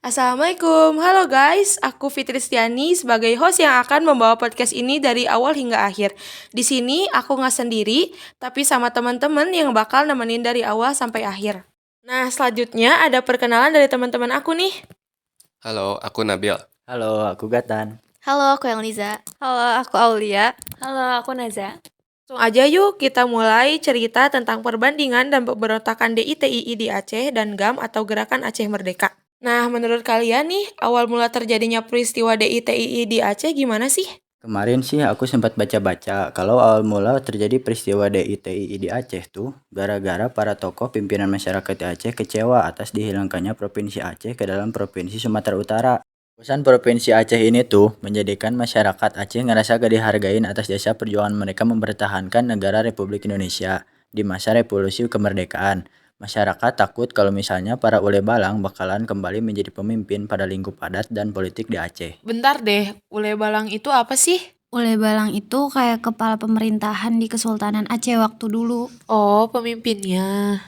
Assalamualaikum, halo guys, aku Fitri Stiani sebagai host yang akan membawa podcast ini dari awal hingga akhir. Di sini aku nggak sendiri, tapi sama teman-teman yang bakal nemenin dari awal sampai akhir. Nah, selanjutnya ada perkenalan dari teman-teman aku nih. Halo, aku Nabil. Halo, aku Gatan. Halo, aku yang Liza. Halo, aku Aulia. Halo, aku Naza. Langsung aja yuk kita mulai cerita tentang perbandingan dan pemberontakan DITII di Aceh dan GAM atau Gerakan Aceh Merdeka. Nah, menurut kalian nih, awal mula terjadinya peristiwa DITII di Aceh gimana sih? Kemarin sih aku sempat baca-baca kalau awal mula terjadi peristiwa DITII di Aceh tuh gara-gara para tokoh pimpinan masyarakat di Aceh kecewa atas dihilangkannya Provinsi Aceh ke dalam Provinsi Sumatera Utara. Pesan Provinsi Aceh ini tuh menjadikan masyarakat Aceh ngerasa gak dihargain atas jasa perjuangan mereka mempertahankan negara Republik Indonesia di masa revolusi kemerdekaan. Masyarakat takut kalau misalnya para ule balang bakalan kembali menjadi pemimpin pada lingkup adat dan politik di Aceh. Bentar deh, Ule Balang itu apa sih? Ule Balang itu kayak kepala pemerintahan di Kesultanan Aceh waktu dulu. Oh, pemimpinnya.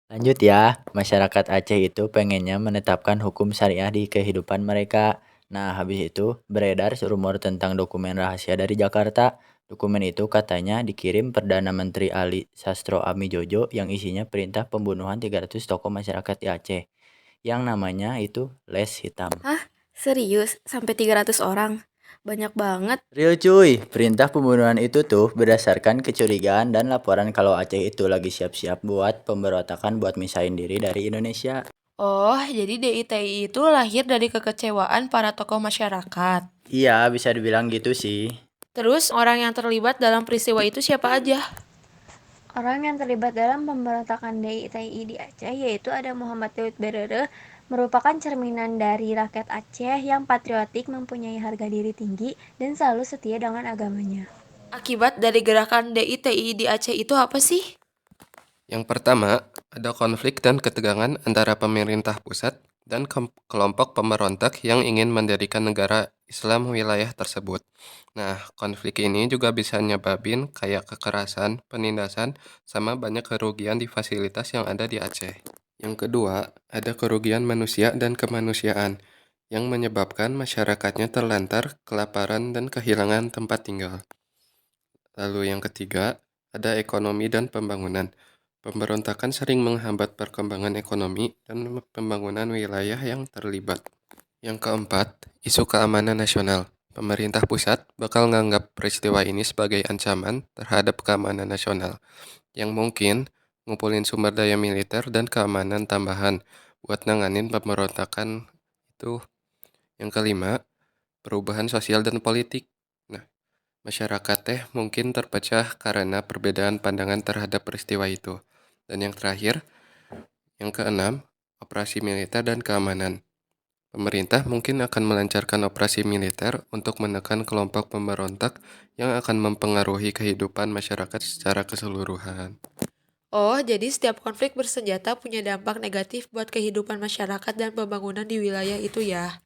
Lanjut ya, masyarakat Aceh itu pengennya menetapkan hukum syariah di kehidupan mereka. Nah, habis itu beredar rumor tentang dokumen rahasia dari Jakarta. Dokumen itu katanya dikirim Perdana Menteri Ali Sastro Ami Jojo yang isinya perintah pembunuhan 300 tokoh masyarakat di Aceh. Yang namanya itu Les Hitam. Hah? Serius? Sampai 300 orang? Banyak banget. Real cuy, perintah pembunuhan itu tuh berdasarkan kecurigaan dan laporan kalau Aceh itu lagi siap-siap buat pemberontakan buat misahin diri dari Indonesia. Oh, jadi DITI itu lahir dari kekecewaan para tokoh masyarakat. Iya, bisa dibilang gitu sih. Terus, orang yang terlibat dalam peristiwa itu siapa aja? Orang yang terlibat dalam pemberontakan DITI di Aceh yaitu ada Muhammad Daud Berere, merupakan cerminan dari rakyat Aceh yang patriotik, mempunyai harga diri tinggi, dan selalu setia dengan agamanya. Akibat dari gerakan DITI di Aceh itu apa sih? Yang pertama, ada konflik dan ketegangan antara pemerintah pusat dan kelompok pemberontak yang ingin mendirikan negara Islam wilayah tersebut. Nah, konflik ini juga bisa nyebabin kayak kekerasan, penindasan, sama banyak kerugian di fasilitas yang ada di Aceh. Yang kedua, ada kerugian manusia dan kemanusiaan yang menyebabkan masyarakatnya terlantar, kelaparan, dan kehilangan tempat tinggal. Lalu yang ketiga, ada ekonomi dan pembangunan. Pemberontakan sering menghambat perkembangan ekonomi dan pembangunan wilayah yang terlibat. Yang keempat, isu keamanan nasional. Pemerintah pusat bakal menganggap peristiwa ini sebagai ancaman terhadap keamanan nasional, yang mungkin ngumpulin sumber daya militer dan keamanan tambahan buat nanganin pemberontakan itu. Yang kelima, perubahan sosial dan politik. Nah, masyarakat teh mungkin terpecah karena perbedaan pandangan terhadap peristiwa itu. Dan yang terakhir, yang keenam, operasi militer dan keamanan. Pemerintah mungkin akan melancarkan operasi militer untuk menekan kelompok pemberontak yang akan mempengaruhi kehidupan masyarakat secara keseluruhan. Oh, jadi setiap konflik bersenjata punya dampak negatif buat kehidupan masyarakat dan pembangunan di wilayah itu ya.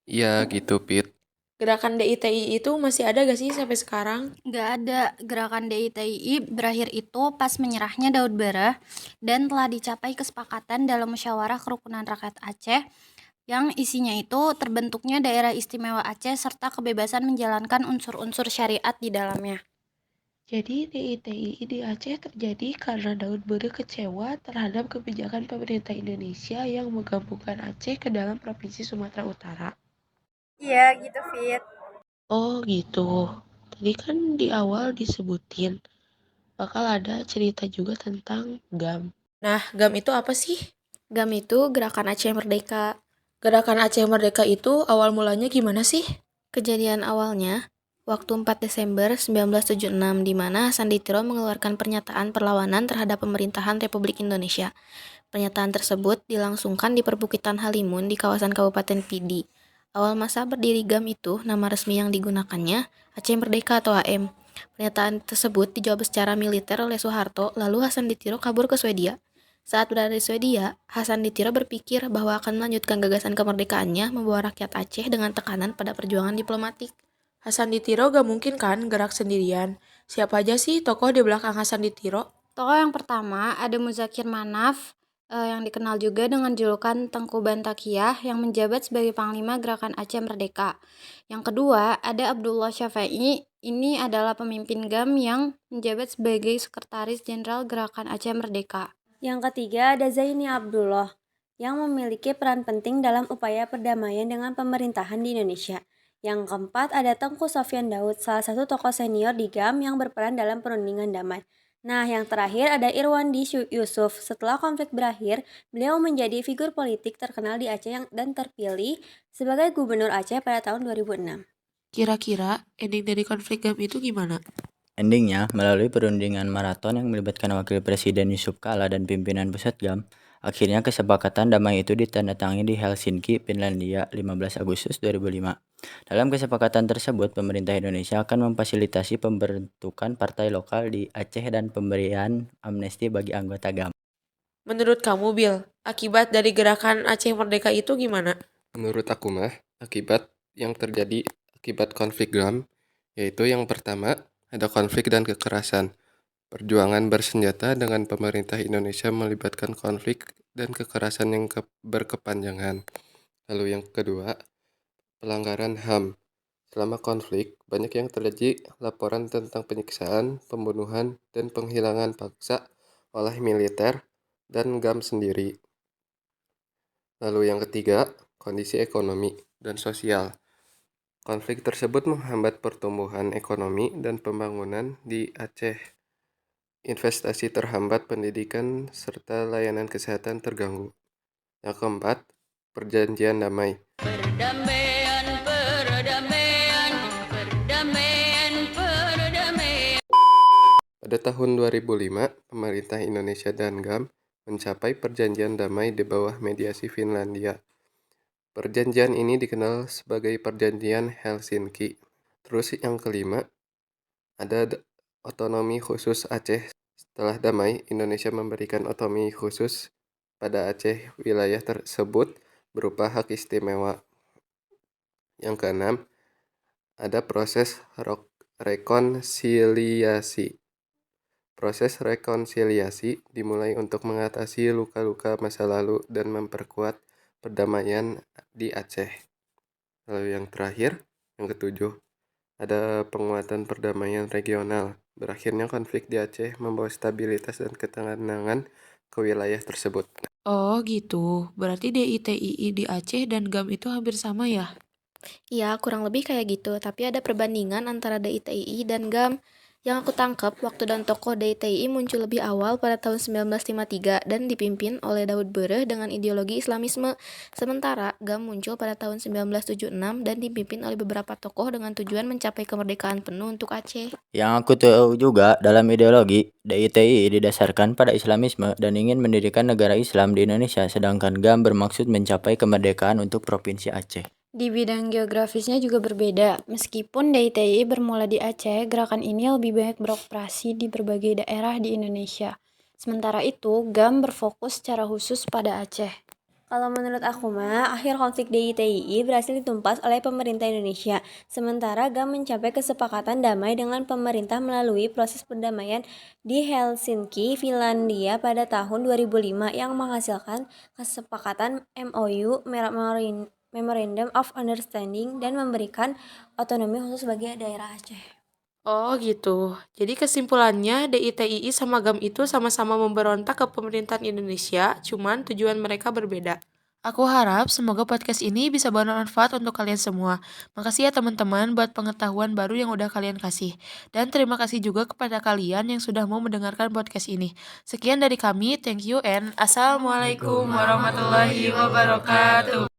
Iya gitu, Pit. Gerakan DITI itu masih ada gak sih sampai sekarang? Gak ada. Gerakan DITI berakhir itu pas menyerahnya Daud Bereh dan telah dicapai kesepakatan dalam musyawarah kerukunan rakyat Aceh yang isinya itu terbentuknya daerah istimewa Aceh serta kebebasan menjalankan unsur-unsur syariat di dalamnya. Jadi DITI di Aceh terjadi karena Daud Bereh kecewa terhadap kebijakan pemerintah Indonesia yang menggabungkan Aceh ke dalam Provinsi Sumatera Utara. Iya, gitu, Fit. Oh gitu. Tadi kan di awal disebutin bakal ada cerita juga tentang GAM. Nah, GAM itu apa sih? GAM itu Gerakan Aceh Merdeka. Gerakan Aceh Merdeka itu awal mulanya gimana sih? Kejadian awalnya, waktu 4 Desember 1976 di mana Sandi Tiro mengeluarkan pernyataan perlawanan terhadap pemerintahan Republik Indonesia. Pernyataan tersebut dilangsungkan di perbukitan Halimun di kawasan Kabupaten Pidi. Awal masa berdiri GAM itu, nama resmi yang digunakannya Aceh Merdeka atau AM. Pernyataan tersebut dijawab secara militer oleh Soeharto, lalu Hasan Ditiro kabur ke Swedia. Saat berada di Swedia, Hasan Ditiro berpikir bahwa akan melanjutkan gagasan kemerdekaannya membawa rakyat Aceh dengan tekanan pada perjuangan diplomatik. Hasan Ditiro gak mungkin kan gerak sendirian. Siapa aja sih tokoh di belakang Hasan Ditiro? Tokoh yang pertama ada Muzakir Manaf, yang dikenal juga dengan julukan Tengku Bantakiah yang menjabat sebagai Panglima Gerakan Aceh Merdeka. Yang kedua, ada Abdullah Syafi'i. Ini adalah pemimpin GAM yang menjabat sebagai Sekretaris Jenderal Gerakan Aceh Merdeka. Yang ketiga ada Zaini Abdullah yang memiliki peran penting dalam upaya perdamaian dengan pemerintahan di Indonesia. Yang keempat ada Tengku Sofyan Daud, salah satu tokoh senior di GAM yang berperan dalam perundingan damai. Nah, yang terakhir ada Irwandi Yusuf. Setelah konflik berakhir, beliau menjadi figur politik terkenal di Aceh dan terpilih sebagai Gubernur Aceh pada tahun 2006. Kira-kira ending dari konflik GAM itu gimana? Endingnya, melalui perundingan maraton yang melibatkan Wakil Presiden Yusuf Kala dan pimpinan pusat GAM, akhirnya kesepakatan damai itu ditandatangani di Helsinki, Finlandia, 15 Agustus 2005. Dalam kesepakatan tersebut, pemerintah Indonesia akan memfasilitasi pembentukan partai lokal di Aceh dan pemberian amnesti bagi anggota GAM. Menurut kamu, Bill, akibat dari gerakan Aceh Merdeka itu gimana? Menurut aku mah, akibat yang terjadi akibat konflik GAM, yaitu yang pertama, ada konflik dan kekerasan. Perjuangan bersenjata dengan pemerintah Indonesia melibatkan konflik dan kekerasan yang berkepanjangan. Lalu yang kedua, pelanggaran HAM. Selama konflik, banyak yang terjadi laporan tentang penyiksaan, pembunuhan, dan penghilangan paksa oleh militer dan GAM sendiri. Lalu yang ketiga, kondisi ekonomi dan sosial. Konflik tersebut menghambat pertumbuhan ekonomi dan pembangunan di Aceh. Investasi terhambat, pendidikan, serta layanan kesehatan terganggu. Yang keempat, perjanjian damai. Pada tahun 2005, pemerintah Indonesia dan GAM mencapai perjanjian damai di bawah mediasi Finlandia. Perjanjian ini dikenal sebagai Perjanjian Helsinki. Terus yang kelima, ada otonomi khusus Aceh. Setelah damai, Indonesia memberikan otonomi khusus pada Aceh. Wilayah tersebut berupa hak istimewa. Yang keenam, ada proses rekonsiliasi. Proses rekonsiliasi dimulai untuk mengatasi luka-luka masa lalu dan memperkuat perdamaian di Aceh. Lalu yang terakhir, yang ketujuh, ada penguatan perdamaian regional. Berakhirnya konflik di Aceh membawa stabilitas dan ketenangan ke wilayah tersebut. Oh gitu, berarti DITII di Aceh dan GAM itu hampir sama ya? Ya, kurang lebih kayak gitu, tapi ada perbandingan antara DITII dan GAM. Yang aku tangkap, waktu dan tokoh DITII muncul lebih awal pada tahun 1953 dan dipimpin oleh Daud Bereh dengan ideologi Islamisme. Sementara GAM muncul pada tahun 1976 dan dipimpin oleh beberapa tokoh dengan tujuan mencapai kemerdekaan penuh untuk Aceh. Yang aku tahu juga, dalam ideologi, DITI didasarkan pada Islamisme dan ingin mendirikan negara Islam di Indonesia, sedangkan GAM bermaksud mencapai kemerdekaan untuk Provinsi Aceh. Di bidang geografisnya juga berbeda. Meskipun DITI bermula di Aceh, gerakan ini lebih banyak beroperasi di berbagai daerah di Indonesia. Sementara itu, GAM berfokus secara khusus pada Aceh. Kalau menurut aku mah, akhir konflik DITII berhasil ditumpas oleh pemerintah Indonesia. Sementara GAM mencapai kesepakatan damai dengan pemerintah melalui proses perdamaian di Helsinki, Finlandia pada tahun 2005 yang menghasilkan kesepakatan MOU Memorandum of Understanding dan memberikan otonomi khusus bagi daerah Aceh. Oh gitu, jadi kesimpulannya DITII sama GAM itu sama-sama memberontak ke pemerintahan Indonesia, cuman tujuan mereka berbeda. Aku harap semoga podcast ini bisa bermanfaat untuk kalian semua. Makasih ya teman-teman buat pengetahuan baru yang udah kalian kasih. Dan terima kasih juga kepada kalian yang sudah mau mendengarkan podcast ini. Sekian dari kami, thank you and Assalamualaikum warahmatullahi wabarakatuh.